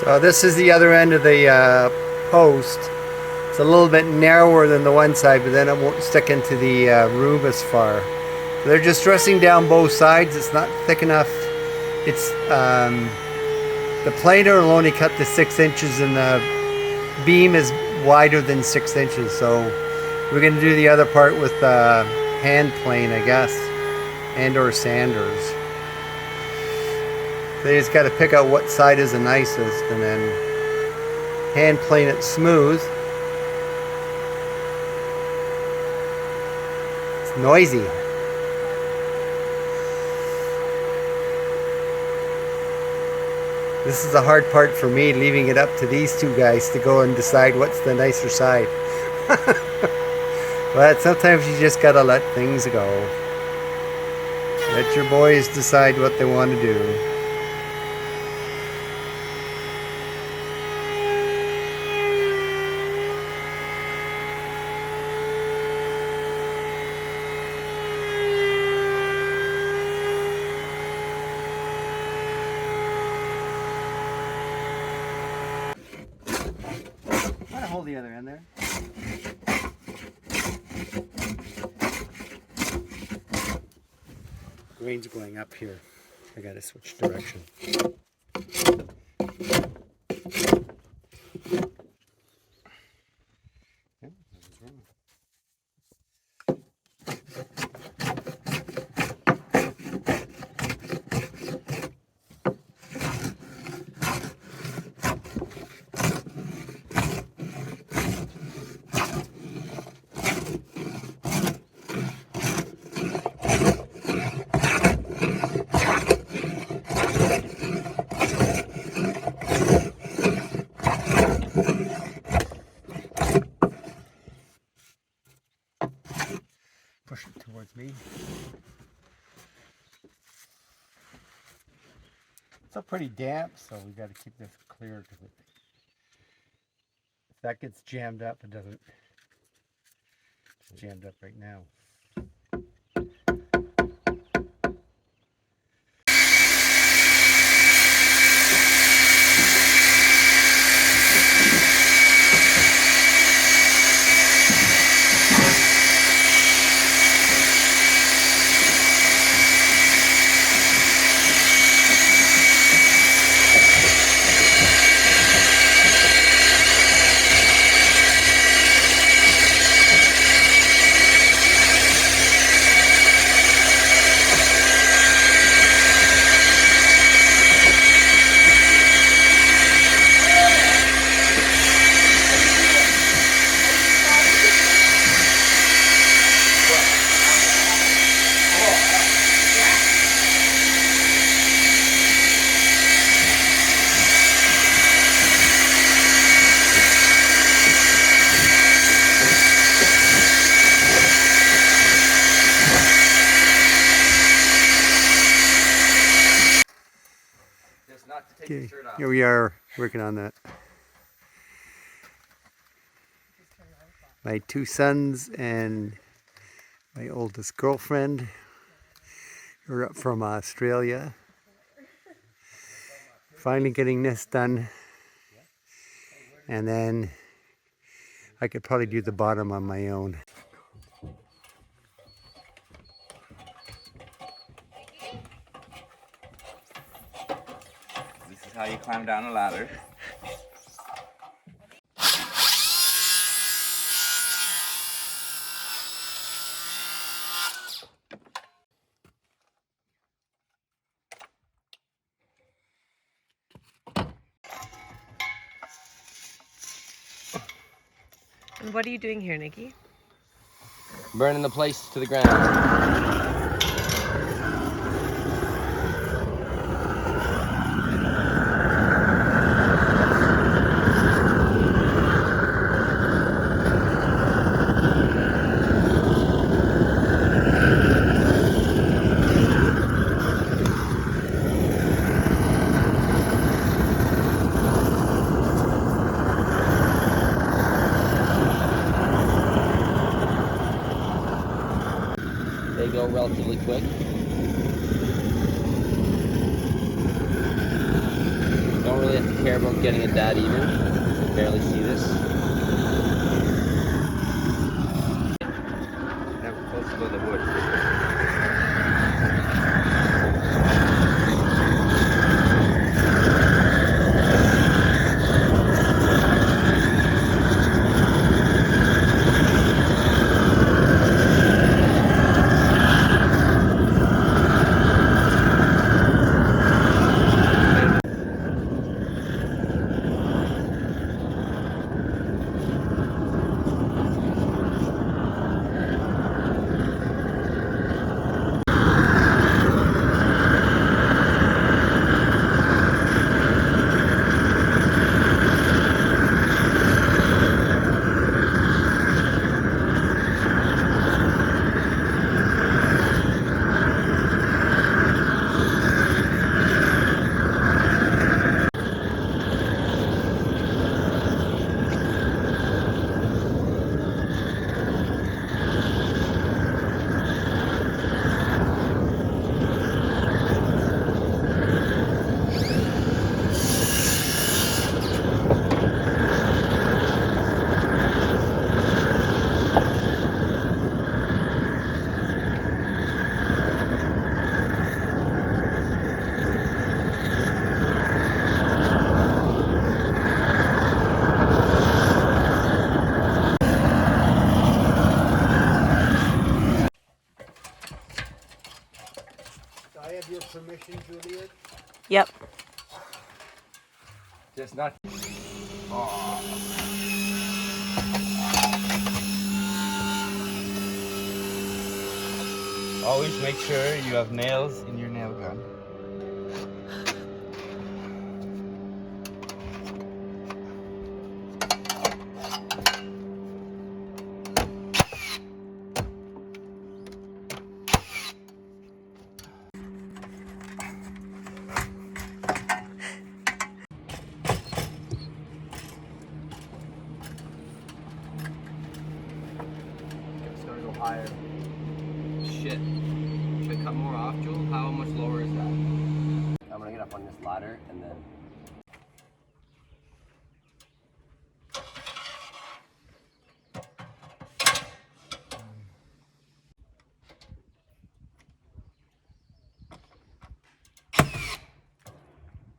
So this is the other end of the post. It's a little bit narrower than the one side, but then it won't stick into the room as far. So they're just dressing down both sides. It's not thick enough. It's the planer will only cut to 6 inches, and the beam is wider than 6 inches. So we're going to do the other part with hand plane, I guess, and or sanders. They just got to pick out what side is the nicest, and then hand plane it smooth. It's noisy. This is the hard part for me, leaving it up to these two guys to go and decide what's the nicer side. But sometimes you just gotta let things go. Let your boys decide what they want to do. Hold the other end there. Grain's going up here. I gotta switch direction. Push it towards me. It's still pretty damp, so we got to keep this clear, because if that gets jammed up, it doesn't. It's jammed up right now. Okay, here we are working on that. My 2 sons and my oldest girlfriend are up from Australia. Finally getting this done. And then I could probably do the bottom on my own. How you climb down a ladder. And what are you doing here, Nikki? Burning the place to the ground. They go relatively quick. Don't really I care about getting it that even. You can barely see this. Now we're close to the wood. I have your permission, Juliet. Yep. Just not. Always make sure you have nails in your nail gun. It's gonna go higher. Shit. Should I cut more off, Joel? How much lower is that? I'm gonna get up on this ladder and then.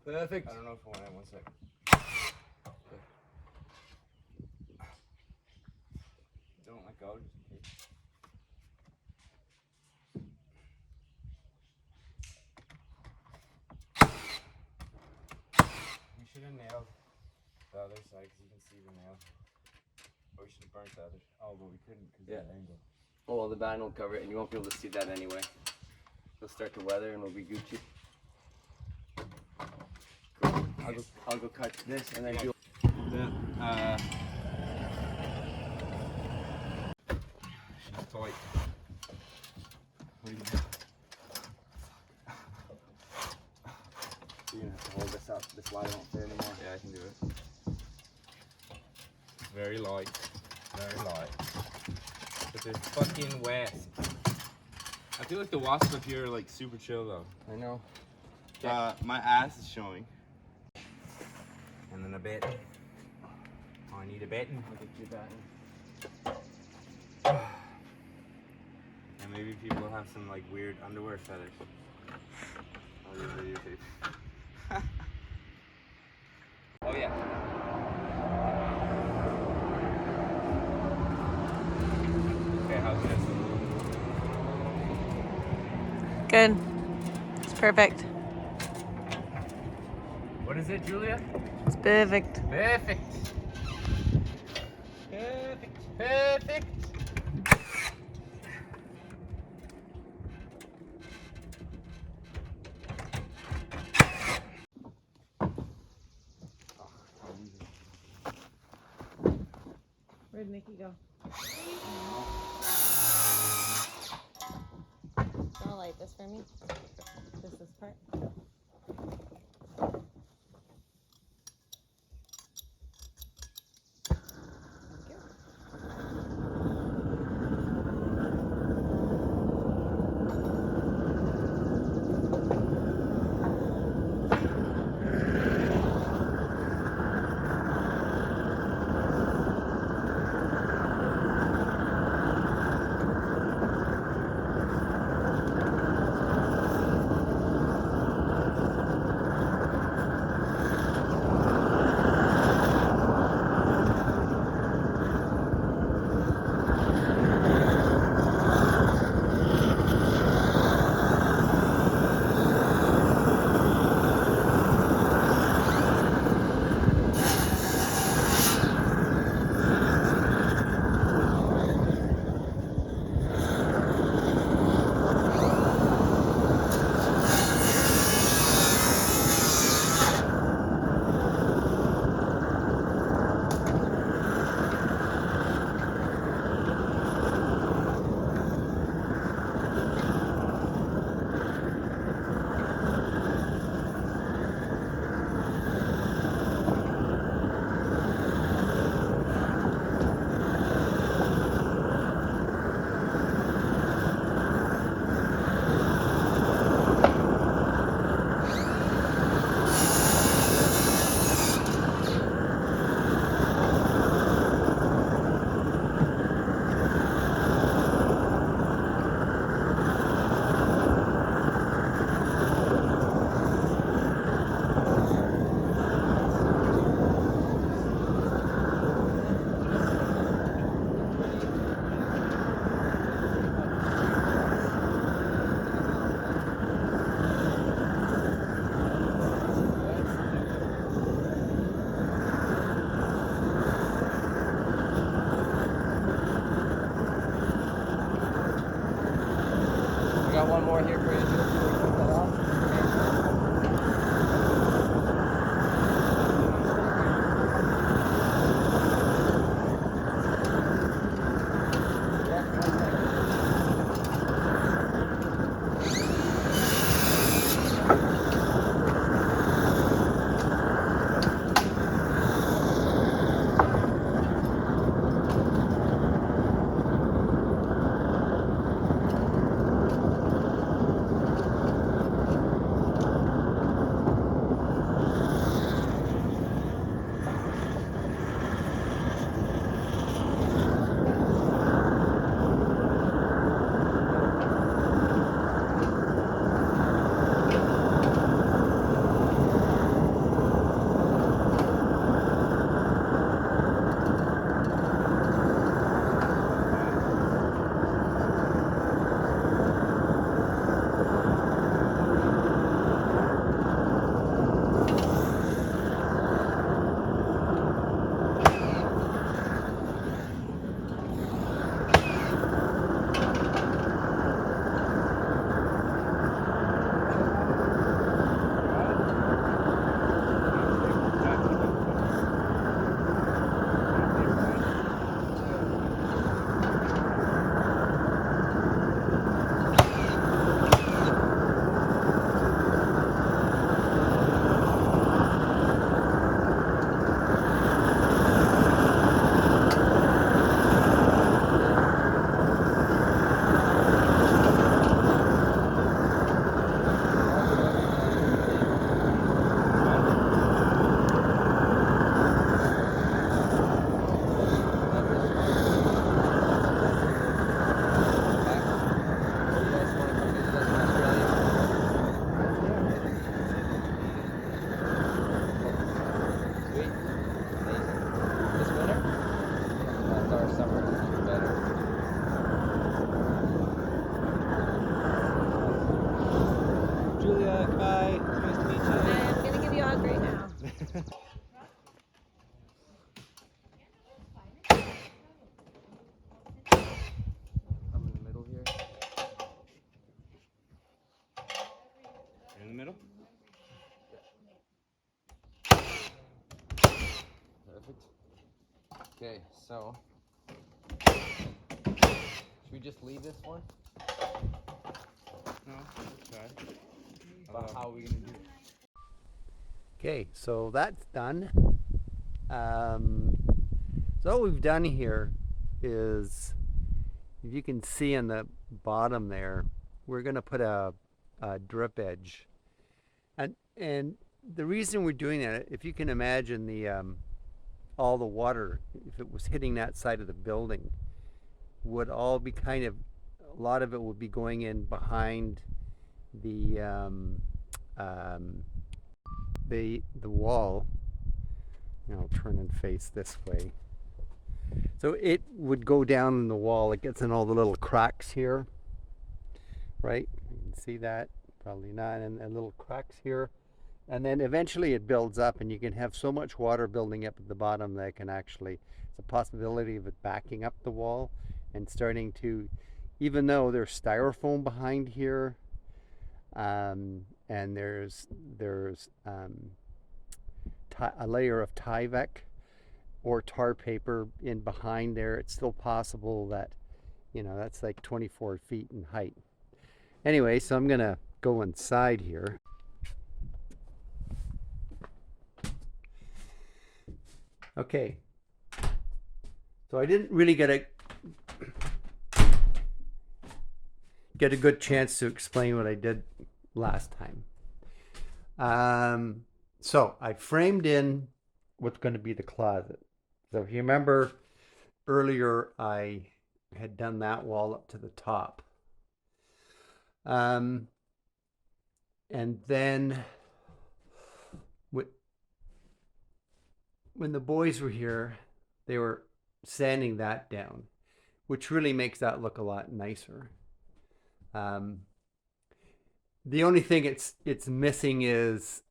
Perfect. I don't know if I want it. 1 sec. Don't let go. Just in case. We should have nailed the other side because you can see the nail. Or we should have burnt the other. Oh, but we couldn't because of the angle. Oh, well, the band will cover it and you won't be able to see that anyway. It'll start to weather and we'll be Gucci. Cool. I'll go cut this and then do. She's tight. What do you do? You're gonna have to hold this up. This line won't fit anymore. Yeah, I can do it. It's very light. Very light. But there's fucking wasps. I feel like the wasps up here are like super chill though. I know. My ass is showing. And then a bit. Oh, I need a bit. I'll get you that. And maybe people have some like weird underwear fetish. I'll use videotape. Oh yeah. Okay, how's this? Good. It's perfect. What is it, Julia? It's perfect. Perfect. Perfect. Perfect. Where'd Nikki go? I'll light this for me. Just this part. got one more here for you, Jules, before you put that off. In the middle? Perfect. Okay, so should we just leave this one? No, let's try. But how are we gonna do it? Okay, so that's done. So what we've done here is, if you can see on the bottom there, we're going to put a drip edge, and the reason we're doing that, if you can imagine all the water, if it was hitting that side of the building, would all be kind of, a lot of it would be going in behind the wall. I'll turn and face this way. So it would go down in the wall. It gets in all the little cracks here, right? You can see that, probably not, and little cracks here. And then eventually it builds up, and you can have so much water building up at the bottom that it can actually, it's a possibility of it backing up the wall and starting to, even though there's styrofoam behind here, and there's a layer of Tyvek or tar paper in behind there, it's still possible that, that's like 24 feet in height. Anyway, so I'm gonna go inside here. Okay, so I didn't really get a good chance to explain what I did last time. So I framed in what's going to be the closet. So if you remember earlier, I had done that wall up to the top. And then when the boys were here, they were sanding that down, which really makes that look a lot nicer. The only thing it's missing is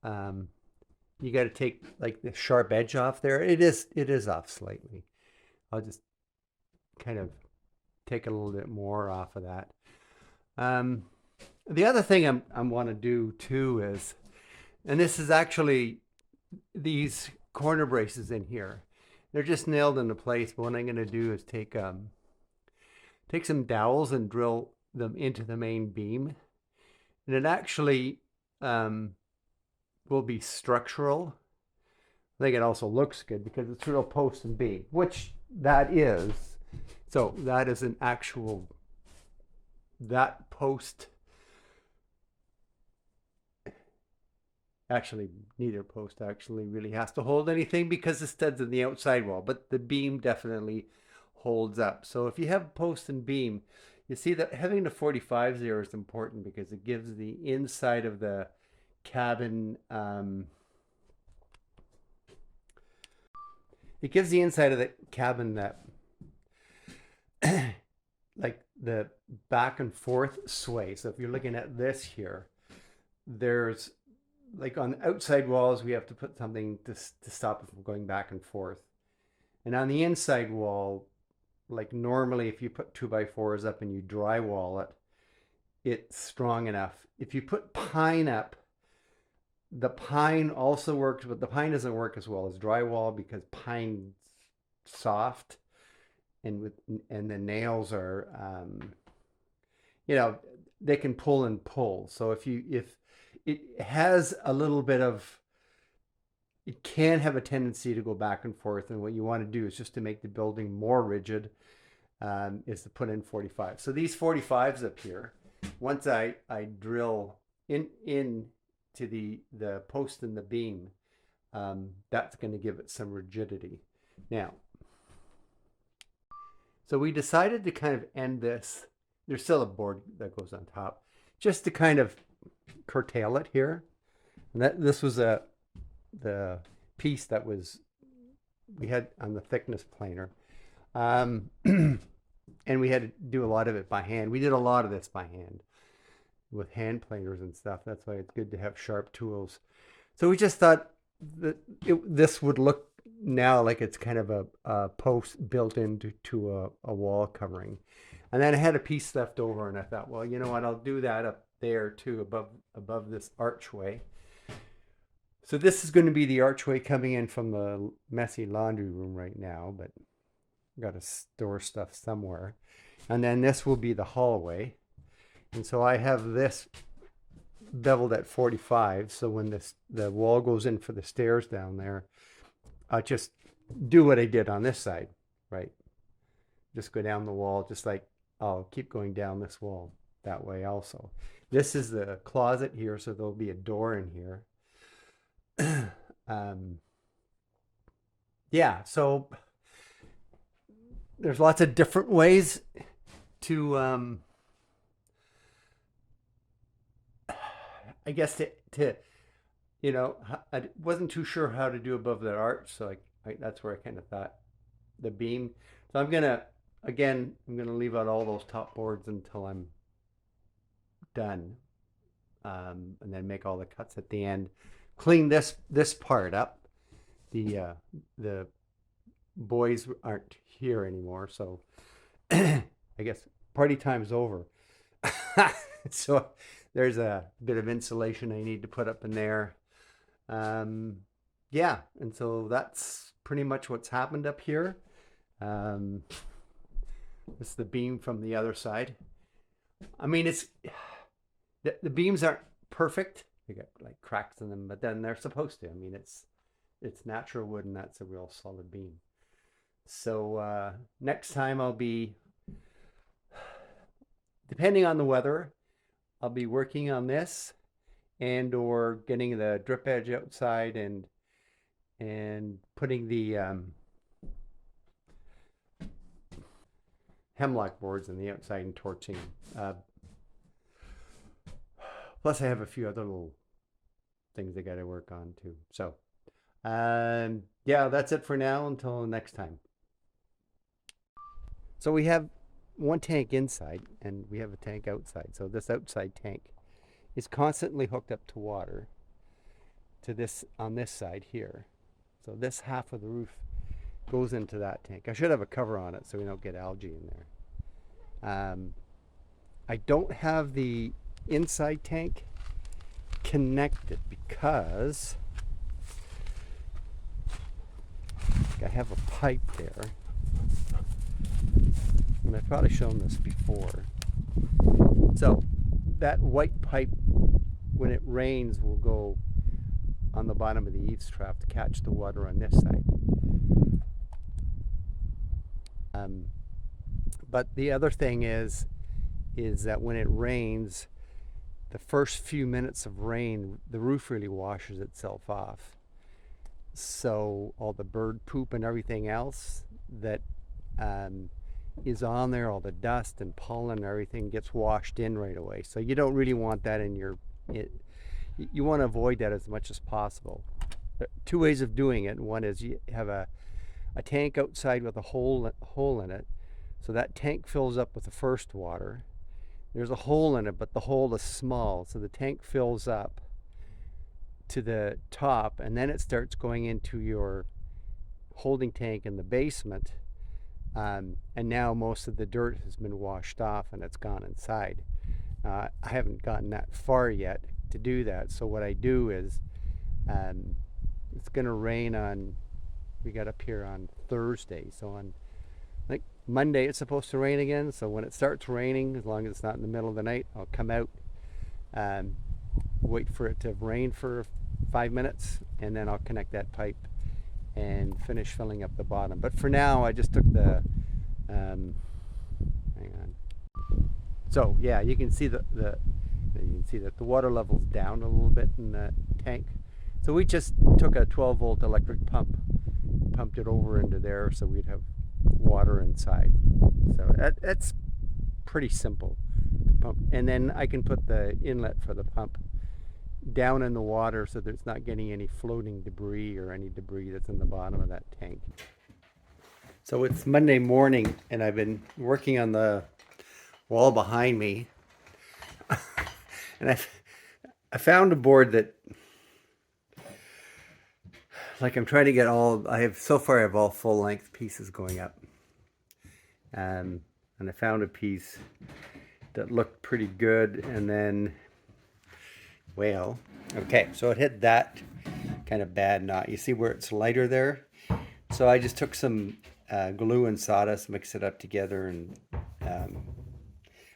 you got to take like the sharp edge off there. It is off slightly. I'll just kind of take a little bit more off of that. The other thing I want to do too is, and this is actually these corner braces in here. They're just nailed into place. But what I'm going to do is take some dowels and drill them into the main beam, and it actually will be structural. I think it also looks good because it's real post and beam, which that is. So that is an actual, that post, actually neither post actually really has to hold anything because the stud's in the outside wall, but the beam definitely holds up. So if you have post and beam, you see that having the 45s there is important because it gives the inside of the cabin, it gives the inside of the cabin that like the back and forth sway. So if you're looking at this here, there's like on the outside walls, we have to put something to stop it from going back and forth. And on the inside wall, like normally if you put 2x4s up and you drywall it, it's strong enough. If you put pine up, the pine also works, but the pine doesn't work as well as drywall because pine's soft, and the nails are, you know, they can pull and pull. So if it has a little bit of, it can have a tendency to go back and forth. And what you want to do is just to make the building more rigid, is to put in 45. So these 45s up here, once I drill in to the post and the beam, that's going to give it some rigidity. Now, so we decided to kind of end this. There's still a board that goes on top, just to kind of curtail it here. And this was the piece that we had on the thickness planer, and we had to do a lot of it by hand. We did a lot of this by hand with hand planers and stuff. That's why it's good to have sharp tools. So we just thought that this would look now like it's kind of a post built into a wall covering. And then I had a piece left over, and I thought, well, you know what, I'll do that up there too, above this archway. So this is going to be the archway coming in from the messy laundry room right now, but got to store stuff somewhere. And then this will be the hallway. And so I have this beveled at 45. So when the wall goes in for the stairs down there, I'll just do what I did on this side, right? Just go down the wall, just like I'll keep going down this wall that way also. This is the closet here, so there'll be a door in here. Yeah, so there's lots of different ways to I guess to you know, I wasn't too sure how to do above that arch, so that's where I kind of thought the beam. So I'm gonna leave out all those top boards until I'm done, and then make all the cuts at the end. Clean this part up. The boys aren't here anymore, so I guess party time's over. So there's a bit of insulation I need to put up in there. Yeah, and so that's pretty much what's happened up here. This is the beam from the other side. I mean, it's the beams aren't perfect. They got like cracks in them, but then they're supposed to. I mean, it's natural wood, and that's a real solid beam. So next time I'll be, depending on the weather, I'll be working on this and or getting the drip edge outside and putting the hemlock boards on the outside and torching. Plus I have a few other little things I got to work on too. So yeah, that's it for now until next time. So we have one tank inside and we have a tank outside. So this outside tank is constantly hooked up to water to this on this side here. So this half of the roof goes into that tank. I should have a cover on it so we don't get algae in there. I don't have the inside tank connected because I have a pipe there, and I've probably shown this before. So that white pipe, when it rains, will go on the bottom of the eaves trough to catch the water on this side. But the other thing is that when it rains, the first few minutes of rain, the roof really washes itself off. So all the bird poop and everything else that is on there, all the dust and pollen and everything gets washed in right away. So you don't really want that in your, you want to avoid that as much as possible. There are two ways of doing it. One is you have a tank outside with a hole in it. So that tank fills up with the first water. There's a hole in it, but the hole is small. So the tank fills up to the top, and then it starts going into your holding tank in the basement. And now most of the dirt has been washed off and it's gone inside. I haven't gotten that far yet to do that. So what I do is, it's going to rain on, we got up here on Thursday. So on like Monday it's supposed to rain again. So when it starts raining, as long as it's not in the middle of the night, I'll come out, wait for it to rain for 5 minutes, and then I'll connect that pipe and finish filling up the bottom. But for now, I just took the, hang on. So yeah, you can see that the water level's down a little bit in the tank. So we just took a 12-volt electric pump, pumped it over into there so we'd have water inside. So that's pretty simple to pump. And then I can put the inlet for the pump down in the water so that it's not getting any floating debris or any debris that's in the bottom of that tank. So it's Monday morning and I've been working on the wall behind me. And I found a board that, like, I'm trying to get all, so far I have all full length pieces going up. And I found a piece that looked pretty good, and then, well, okay, so it hit that kind of bad knot. You see where it's lighter there? So I just took some glue and sawdust, mix it up together, and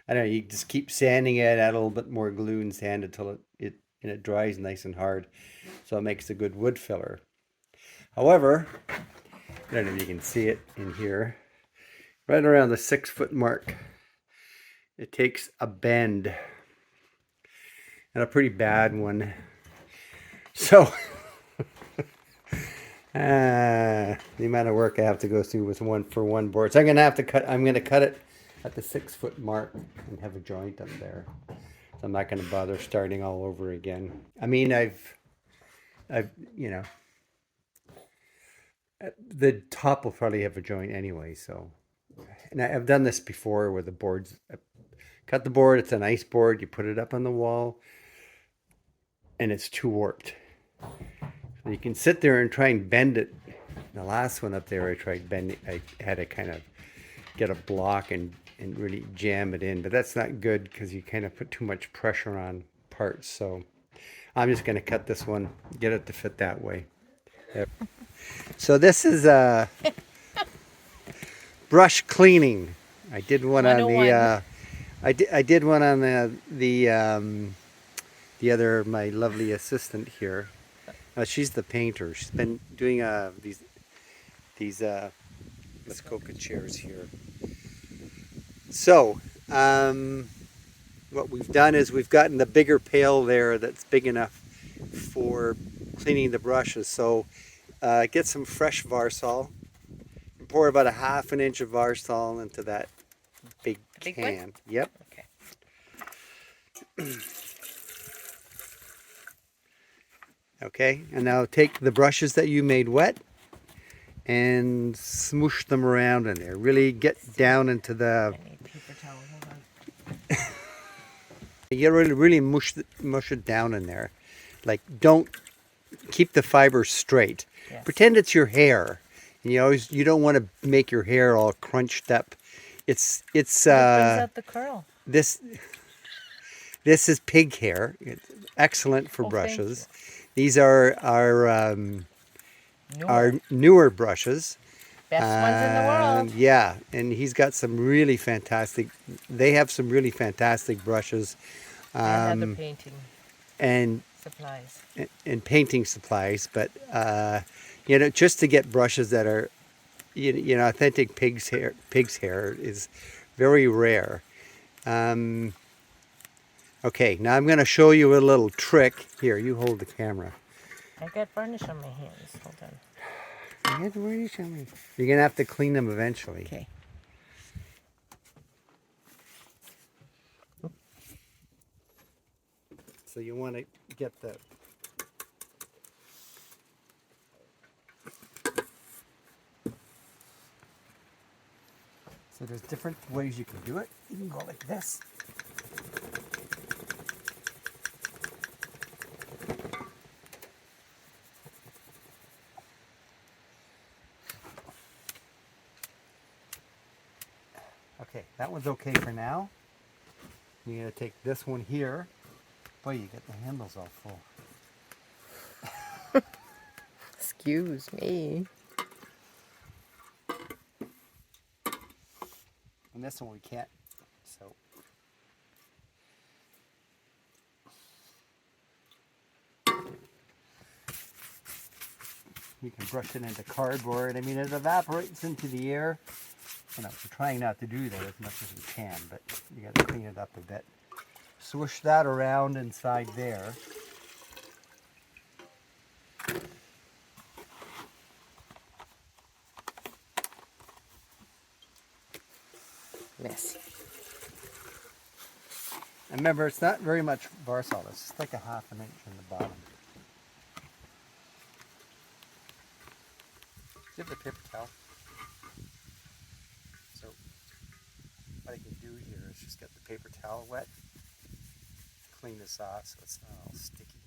I don't know, you just keep sanding it, add a little bit more glue and sand until it dries nice and hard. So it makes a good wood filler. However, I don't know if you can see it in here, right around the 6 foot mark, it takes a bend, and a pretty bad one. So the amount of work I have to go through with one board. So I'm gonna cut it at the 6 foot mark and have a joint up there. So I'm not gonna bother starting all over again. I mean, I've you know, the top will probably have a joint anyway. So, and I've done this before where the boards, cut the board, it's a nice board, you put it up on the wall, and it's too warped. So you can sit there and try and bend it. The last one up there, I tried bending, I had to kind of get a block and really jam it in, but that's not good because you kind of put too much pressure on parts. So I'm just going to cut this one, get it to fit that way. Yep. So this is brush cleaning. I did one on the I did one on the other, my lovely assistant here. She's the painter. She's been doing these Muskoka chairs here. So what we've done is we've gotten the bigger pail there that's big enough for cleaning the brushes. So get some fresh Varsol and pour about a ½ an inch of Varsol into that big can. One? Yep. Okay. Okay, and now take the brushes that you made wet and smoosh them around in there. Really get down into the... I need paper towel, hold on. You really mush it down in there. Like, don't keep the fibers straight. Yes. Pretend it's your hair. And you don't want to make your hair all crunched up. It brings out the curl. This This is pig hair. It's excellent for Oh, thank brushes. These are our Newer. newer brushes. Best ones in the world. Yeah, and he's got some really fantastic. They have some really fantastic brushes, And other painting and supplies. and painting supplies. But you know, just to get brushes that are, you know, authentic pig's hair is very rare. Okay, now I'm going to show you a little trick. Here, you hold the camera. I got varnish on my hands. Hold on. You're going to have to clean them eventually. Okay. So you want to get the... So there's different ways you can do it. You can go like this. Okay, that one's okay for now. You're going to take this one here. Boy, you get the handles all full. Excuse me. And this one we can't, so. You can brush it into cardboard. I mean, it evaporates into the air. You know, we're trying not to do that as much as we can, but you got to clean it up a bit. Swoosh that around inside there. Messy. And remember, it's not very much Varsol. It's like a ½ inch in the bottom. Do you have the paper towel? So what I can do here is just get the paper towel wet, clean this off so it's not all sticky.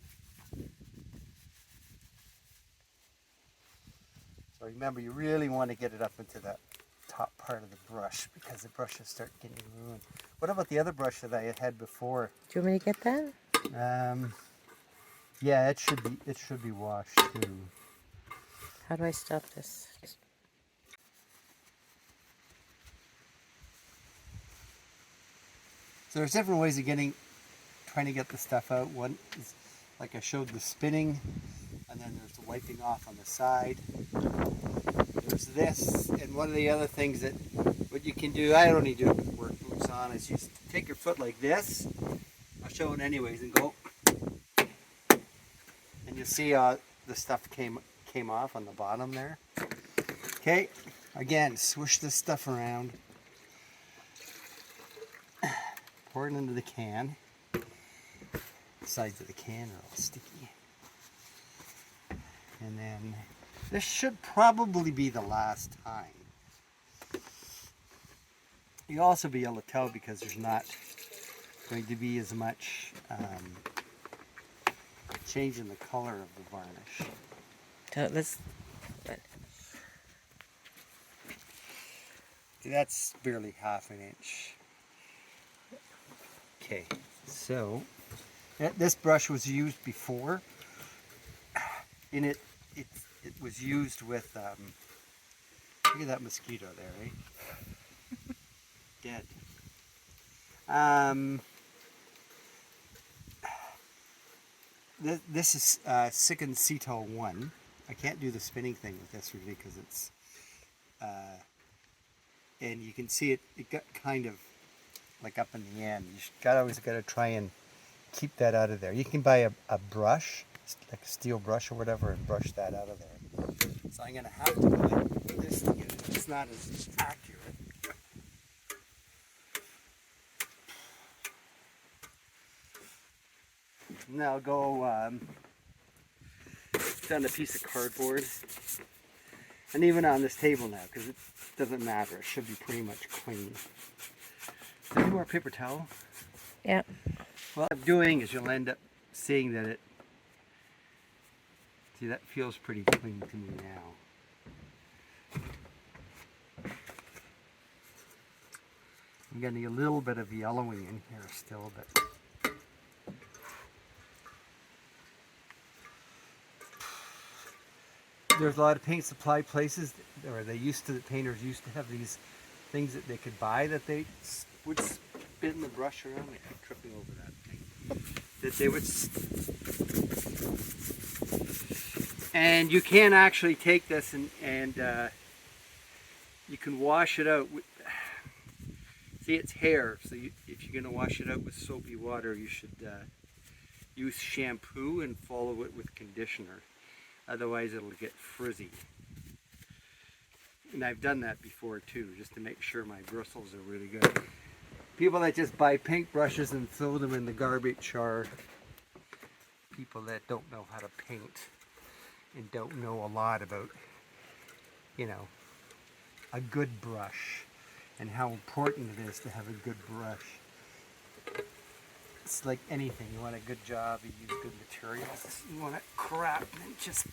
So remember, you really want to get it up into that top part of the brush because the brushes start getting ruined. What about the other brush that I had before? Do you want me to get that? Yeah, it should be washed too. How do I stop this? So there's different ways of trying to get the stuff out. One is, like I showed, the spinning, and then there's the wiping off on the side. There's this, and one of the other things that what you can do, I only do it with work boots on, is you take your foot like this. I'll show it anyways, and go, and you'll see the stuff came off on the bottom there. Okay, again, swoosh this stuff around. Pour it into the can. The sides of the can are all sticky. And then this should probably be the last time. You'll also be able to tell because there's not going to be as much change in the color of the varnish. So let's. That's barely ½ inch. Okay, so this brush was used before, and it was used with look at that mosquito there, right? Dead. This is Sicken Ceto 1. I can't do the spinning thing with this really because it's and you can see it got kind of like up in the end. You always got to try and keep that out of there. You can buy a brush, like a steel brush or whatever, and brush that out of there. So I'm going to have to go like this to get it. It's not as accurate. Now go down a piece of cardboard, and even on this table now, because it doesn't matter. It should be pretty much clean. Any more paper towel? Yeah. What I'm doing is you'll end up seeing that see, that feels pretty clean to me now. I'm getting a little bit of yellowing in here still, but there's a lot of paint supply places, or painters used to have these things that they could buy that they would spin the brush around. I keep tripping over that thing. That they would, and you can actually take this and you can wash it out. See, it's hair, so if you're going to wash it out with soapy water, you should use shampoo and follow it with conditioner. Otherwise, it'll get frizzy. And I've done that before too, just to make sure my bristles are really good. People that just buy paint brushes and throw them in the garbage are people that don't know how to paint and don't know a lot about, you know, a good brush and how important it is to have a good brush. It's like anything. You want a good job, you use good materials. You want it crap, then just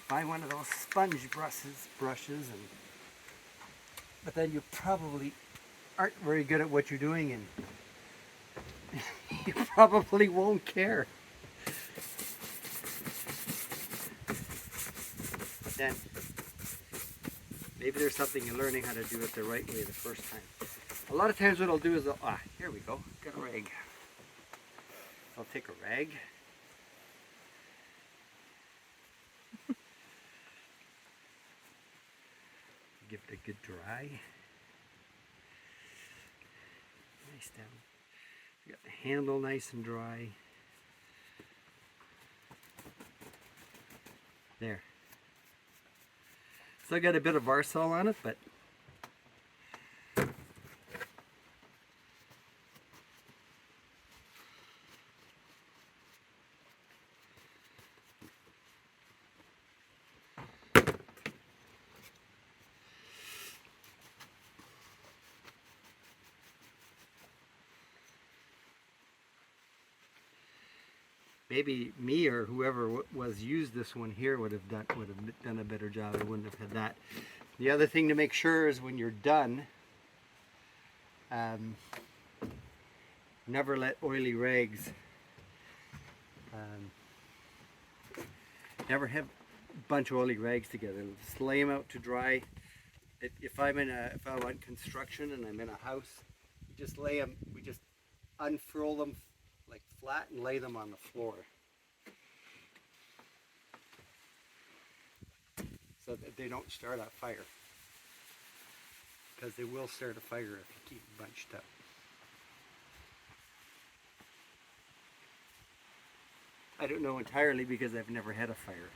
buy one of those sponge brushes, but then you probably aren't very good at what you're doing, and you probably won't care. But then maybe there's something you're learning how to do it the right way the first time. A lot of times what I'll do is here we go, got a rag. I'll take a rag. Give it a good dry. Nice down. You got the handle nice and dry. There. Still got a bit of Varsol on it, but maybe me or whoever was used this one here would have done a better job. I wouldn't have had that. The other thing to make sure is when you're done, never let oily rags. Never have a bunch of oily rags together. Just lay them out to dry. If I want construction and I'm in a house, you just lay them. We just unfurl them like flat and lay them on the floor, so that they don't start a fire, because they will start a fire if you keep them bunched up. I don't know entirely because I've never had a fire,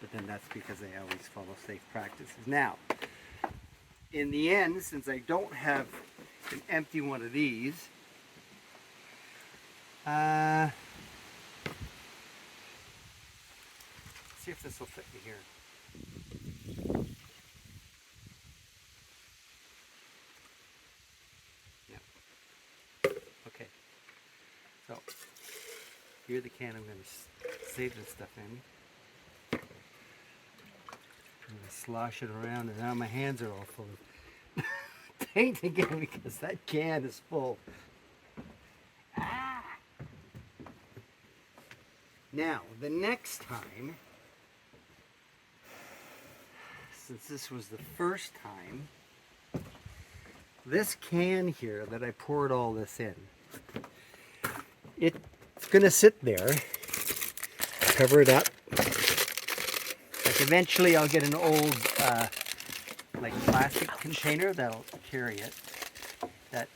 but then that's because I always follow safe practices. Now, in the end, since I don't have an empty one of these, see if this will fit me here. Yeah. Okay. So here's the can I'm going to save this stuff in. I'm going to slosh it around, and now my hands are all full of paint again because that can is full. Now, the next time, since this was the first time, this can here that I poured all this in, it's going to sit there, cover it up. Like eventually I'll get an old like plastic container that'll carry it, that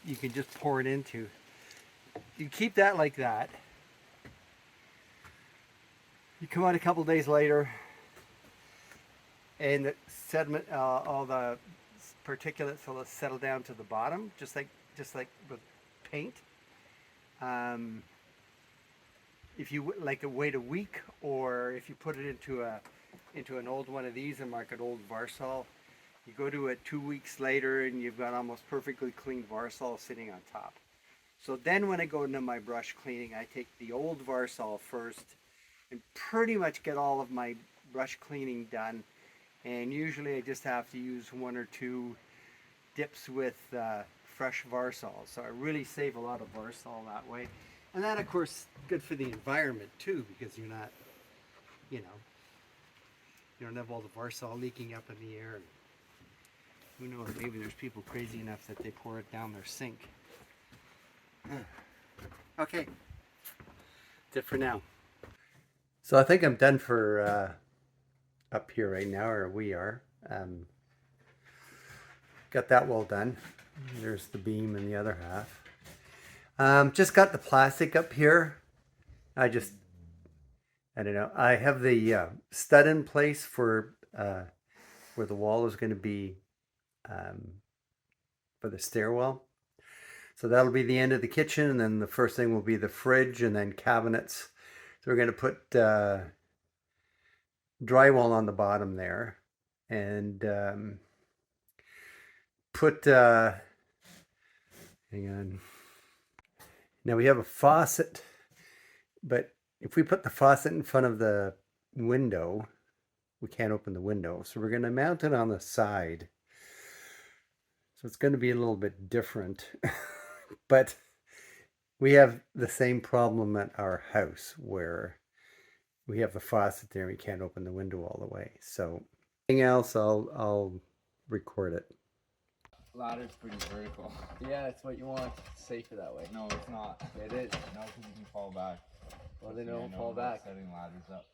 you can just pour it into. You keep that like that. You come out a couple days later, and the sediment, all the particulates will settle down to the bottom, just like with paint. If you like wait a week, or if you put it into an old one of these and mark it old Varsol, you go to it 2 weeks later and you've got almost perfectly clean Varsol sitting on top. So then when I go into my brush cleaning, I take the old Varsol first and pretty much get all of my brush cleaning done. And usually I just have to use 1 or 2 dips with fresh Varsol. So I really save a lot of Varsol that way. And that, of course, good for the environment too, because you're not you know, you don't have all the Varsol leaking up in the air. And who knows, maybe there's people crazy enough that they pour it down their sink. Okay, that's it for now. So I think I'm done for up here right now, or we are. Got that wall done. There's the beam in the other half. Just got the plastic up here. I don't know. I have the stud in place for where the wall is going to be for the stairwell. So that'll be the end of the kitchen, and then the first thing will be the fridge, and then cabinets. So we're going to put drywall on the bottom there, and put hang on. Now we have a faucet, but if we put the faucet in front of the window, we can't open the window. So we're going to mount it on the side. So it's going to be a little bit different, but we have the same problem at our house where we have the faucet there and we can't open the window all the way. So anything else, I'll record it. Ladder's pretty vertical. Yeah, it's what you want. It's safer that way. No, it's not. It is. No, because you can fall back. Well, they Yeah, don't no, fall I'm not back. setting ladders up.